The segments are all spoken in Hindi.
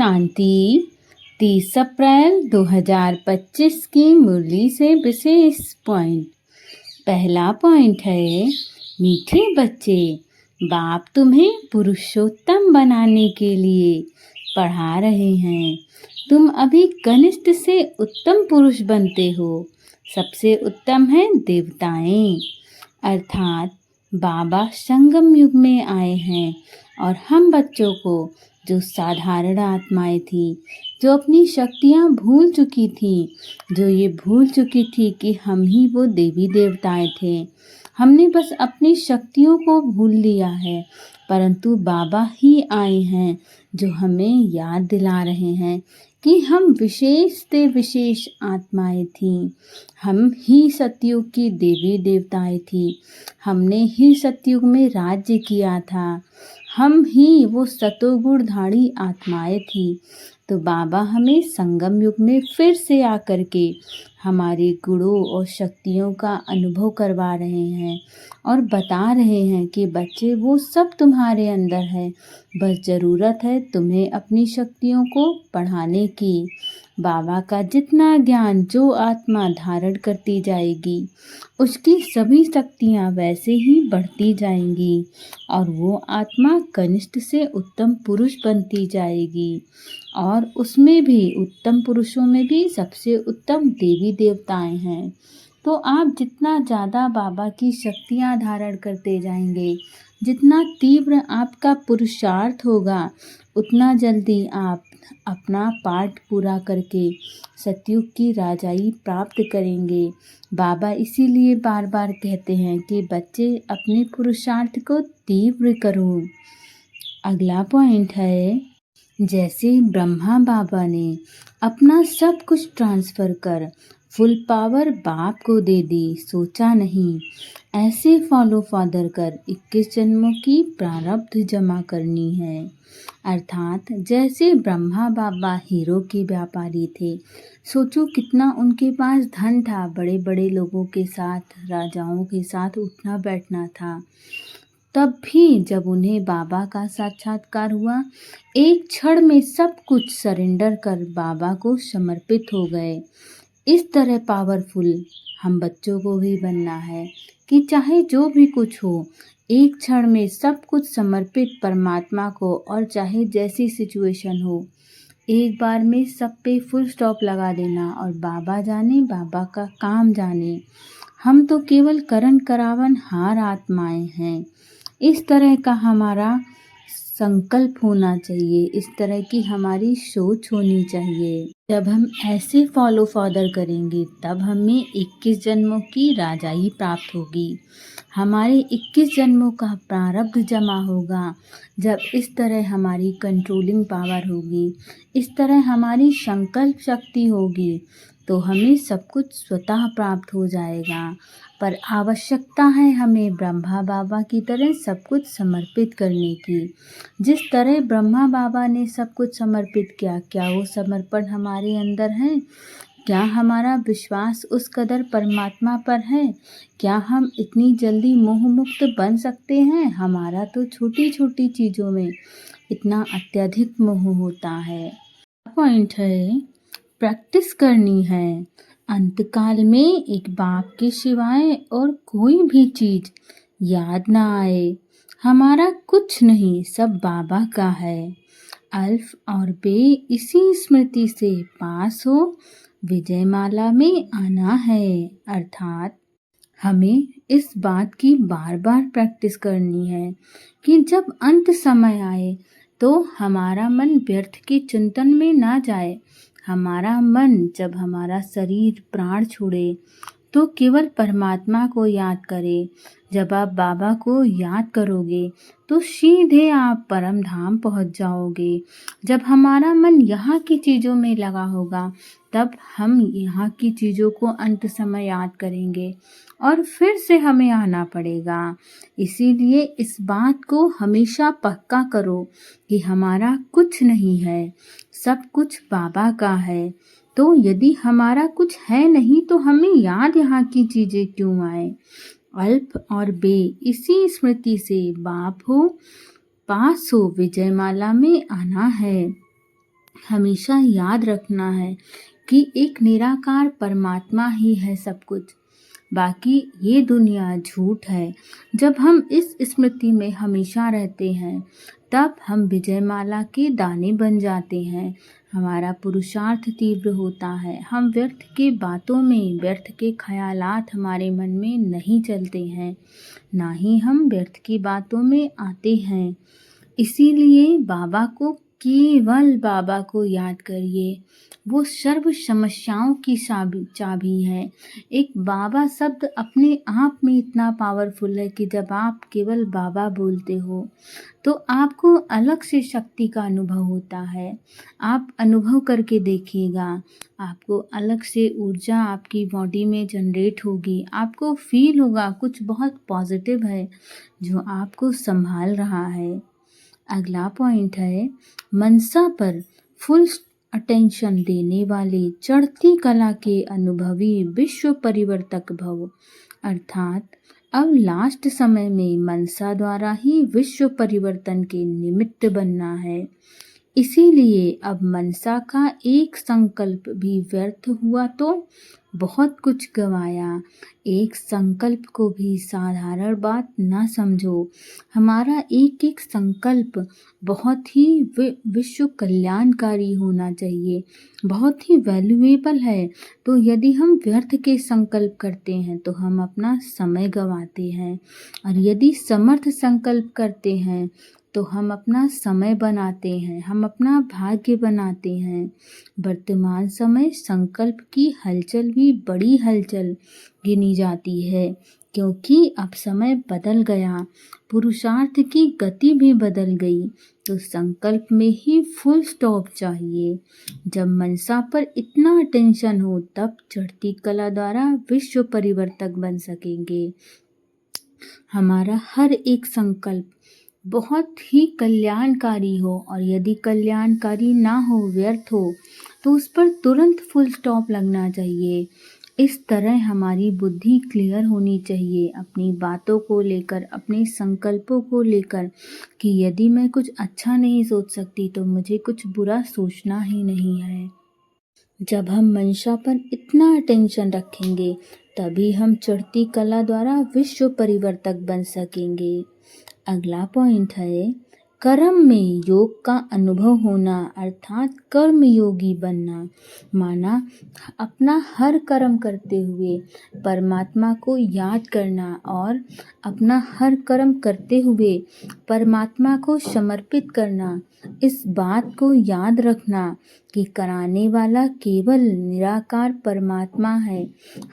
शांति 30 अप्रैल 2025 की मुरली से विशेष पॉइंट। पहला पॉइंट है, मीठे बच्चे, बाप तुम्हें पुरुषोत्तम बनाने के लिए पढ़ा रहे हैं। तुम अभी कनिष्ठ से उत्तम पुरुष बनते हो। सबसे उत्तम है देवताएं, अर्थात बाबा संगम युग में आए हैं और हम बच्चों को, जो साधारण आत्माएं थी, जो अपनी शक्तियां भूल चुकी थी, जो ये भूल चुकी थी कि हम ही वो देवी देवताएं थे, हमने बस अपनी शक्तियों को भूल लिया है। परंतु बाबा ही आए हैं जो हमें याद दिला रहे हैं कि हम विशेष से विशेष आत्माएं थीं। हम ही सतयुग की देवी देवताएं थी। हमने ही सतयुग में राज्य किया था। हम ही वो सतोगुणधारी आत्माएं थी। तो बाबा हमें संगम युग में फिर से आकर के हमारे गुणों और शक्तियों का अनुभव करवा रहे हैं और बता रहे हैं कि बच्चे, वो सब तुम्हारे अंदर है, बस ज़रूरत है तुम्हें अपनी शक्तियों को बढ़ाने की। बाबा का जितना ज्ञान जो आत्मा धारण करती जाएगी, उसकी सभी शक्तियाँ वैसे ही बढ़ती जाएंगी और वो आत्मा कनिष्ठ से उत्तम पुरुष बनती जाएगी। और उसमें भी, उत्तम पुरुषों में भी सबसे उत्तम देवी देवताएं हैं। तो आप जितना ज़्यादा बाबा की शक्तियाँ धारण करते जाएंगे, जितना तीव्र आपका पुरुषार्थ होगा, उतना जल्दी आप अपना पाठ पूरा करके सतयुग की राजाई प्राप्त करेंगे। बाबा इसीलिए बार बार कहते हैं कि बच्चे, अपने पुरुषार्थ को तीव्र करो। अगला पॉइंट है, जैसे ब्रह्मा बाबा ने अपना सब कुछ ट्रांसफ़र कर फुल पावर बाप को दे दी, सोचा नहीं ऐसे फॉलो फादर कर 21 जन्मों की प्रारब्ध जमा करनी है। अर्थात जैसे ब्रह्मा बाबा हीरो के व्यापारी थे, सोचो कितना उनके पास धन था, बड़े बड़े लोगों के साथ, राजाओं के साथ उठना बैठना था। तब भी जब उन्हें बाबा का साक्षात्कार हुआ, एक क्षण में सब कुछ सरेंडर कर बाबा को समर्पित हो गए। इस तरह पावरफुल हम बच्चों को भी बनना है कि चाहे जो भी कुछ हो, एक क्षण में सब कुछ समर्पित परमात्मा को, और चाहे जैसी सिचुएशन हो, एक बार में सब पे फुल स्टॉप लगा देना और बाबा जाने, बाबा का काम जाने। हम तो केवल करण करावन हार आत्माएं हैं। इस तरह का हमारा संकल्प होना चाहिए, इस तरह की हमारी सोच होनी चाहिए। जब हम ऐसे फॉलो फादर करेंगे, तब हमें 21 जन्मों की राजाई प्राप्त होगी। हमारे 21 जन्मों का प्रारब्ध जमा होगा। जब इस तरह हमारी कंट्रोलिंग पावर होगी, इस तरह हमारी संकल्प शक्ति होगी, तो हमें सब कुछ स्वतः प्राप्त हो जाएगा। पर आवश्यकता है हमें ब्रह्मा बाबा की तरह सब कुछ समर्पित करने की। जिस तरह ब्रह्मा बाबा ने सब कुछ समर्पित किया, क्या वो समर्पण हमारे अंदर है? क्या हमारा विश्वास उस कदर परमात्मा पर है? क्या हम इतनी जल्दी मोह मुक्त बन सकते हैं? हमारा तो छोटी छोटी चीज़ों में इतना अत्यधिक मोह होता है। पॉइंट है, प्रैक्टिस करनी है। अंतकाल में एक बाप के सिवाय और कोई भी चीज़ याद ना आए। हमारा कुछ नहीं, सब बाबा का है। अल्फ और बे इसी स्मृति से पास हो विजयमाला में आना है। अर्थात हमें इस बात की बार बार प्रैक्टिस करनी है कि जब अंत समय आए तो हमारा मन व्यर्थ के चिंतन में ना जाए। हमारा मन, जब हमारा शरीर प्राण छोड़े, तो केवल परमात्मा को याद करे। जब आप बाबा को याद करोगे तो सीधे आप परम धाम पहुंच जाओगे। जब हमारा मन यहाँ की चीज़ों में लगा होगा, तब हम यहाँ की चीज़ों को अंत समय याद करेंगे और फिर से हमें आना पड़ेगा। इसीलिए इस बात को हमेशा पक्का करो कि हमारा कुछ नहीं है, सब कुछ बाबा का है। तो यदि हमारा कुछ है नहीं, तो हमें याद यहाँ की चीज़ें क्यों आए? अल्प और बे इसी स्मृति से बाप हो, पास हो विजयमाला में आना है। हमेशा याद रखना है कि एक निराकार परमात्मा ही है सब कुछ, बाकी ये दुनिया झूठ है। जब हम इस स्मृति में हमेशा रहते हैं तब हम विजयमाला के दाने बन जाते हैं। हमारा पुरुषार्थ तीव्र होता है। हम व्यर्थ के बातों में, व्यर्थ के ख्यालात हमारे मन में नहीं चलते हैं, ना ही हम व्यर्थ की बातों में आते हैं। इसीलिए केवल बाबा को याद करिए। वो सर्व समस्याओं की चाबी है। एक बाबा शब्द अपने आप में इतना पावरफुल है कि जब आप केवल बाबा बोलते हो तो आपको अलग से शक्ति का अनुभव होता है। आप अनुभव करके देखिएगा, आपको अलग से ऊर्जा आपकी बॉडी में जनरेट होगी। आपको फील होगा कुछ बहुत पॉजिटिव है जो आपको संभाल रहा है। अगला पॉइंट है, मनसा पर फुल अटेंशन देने वाले चढ़ती कला के अनुभवी विश्व परिवर्तक भव। अर्थात अब लास्ट समय में मनसा द्वारा ही विश्व परिवर्तन के निमित्त बनना है। इसीलिए अब मनसा का एक संकल्प भी व्यर्थ हुआ तो बहुत कुछ गंवाया। एक संकल्प को भी साधारण बात ना समझो। हमारा एक एक संकल्प बहुत ही विश्व कल्याणकारी होना चाहिए, बहुत ही वैल्यूएबल है। तो यदि हम व्यर्थ के संकल्प करते हैं तो हम अपना समय गंवाते हैं, और यदि समर्थ संकल्प करते हैं तो हम अपना समय बनाते हैं, हम अपना भाग्य बनाते हैं। वर्तमान समय संकल्प की हलचल भी बड़ी हलचल गिनी जाती है, क्योंकि अब समय बदल गया, पुरुषार्थ की गति भी बदल गई। तो संकल्प में ही फुल स्टॉप चाहिए। जब मनसा पर इतना अटेंशन हो तब चढ़ती कला द्वारा विश्व परिवर्तक बन सकेंगे। हमारा हर एक संकल्प बहुत ही कल्याणकारी हो, और यदि कल्याणकारी ना हो, व्यर्थ हो, तो उस पर तुरंत फुल स्टॉप लगना चाहिए। इस तरह हमारी बुद्धि क्लियर होनी चाहिए अपनी बातों को लेकर, अपने संकल्पों को लेकर, कि यदि मैं कुछ अच्छा नहीं सोच सकती तो मुझे कुछ बुरा सोचना ही नहीं है। जब हम मंशा पर इतना अटेंशन रखेंगे तभी हम चढ़ती कला द्वारा विश्व परिवर्तक बन सकेंगे। अगला पॉइंट है, कर्म में योग का अनुभव होना, अर्थात कर्म योगी बनना। माना अपना हर कर्म करते हुए परमात्मा को याद करना, और अपना हर कर्म करते हुए परमात्मा को समर्पित करना। इस बात को याद रखना कि कराने वाला केवल निराकार परमात्मा है,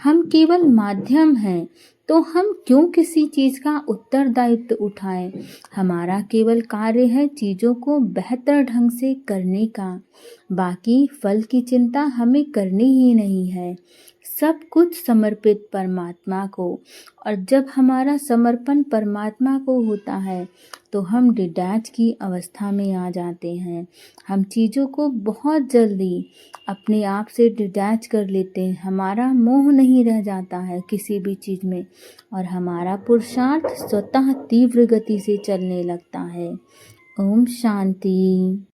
हम केवल माध्यम हैं। तो हम क्यों किसी चीज़ का उत्तरदायित्व उठाएं? हमारा केवल कार्य है चीज़ों को बेहतर ढंग से करने का, बाकी फल की चिंता हमें करनी ही नहीं है। सब कुछ समर्पित परमात्मा को, और जब हमारा समर्पण परमात्मा को होता है तो हम डिटैच की अवस्था में आ जाते हैं। हम चीज़ों को बहुत जल्दी अपने आप से डिटैच कर लेते हैं, हमारा मोह नहीं रह जाता है किसी भी चीज़ में, और हमारा पुरुषार्थ स्वतः तीव्र गति से चलने लगता है। ओम शांति।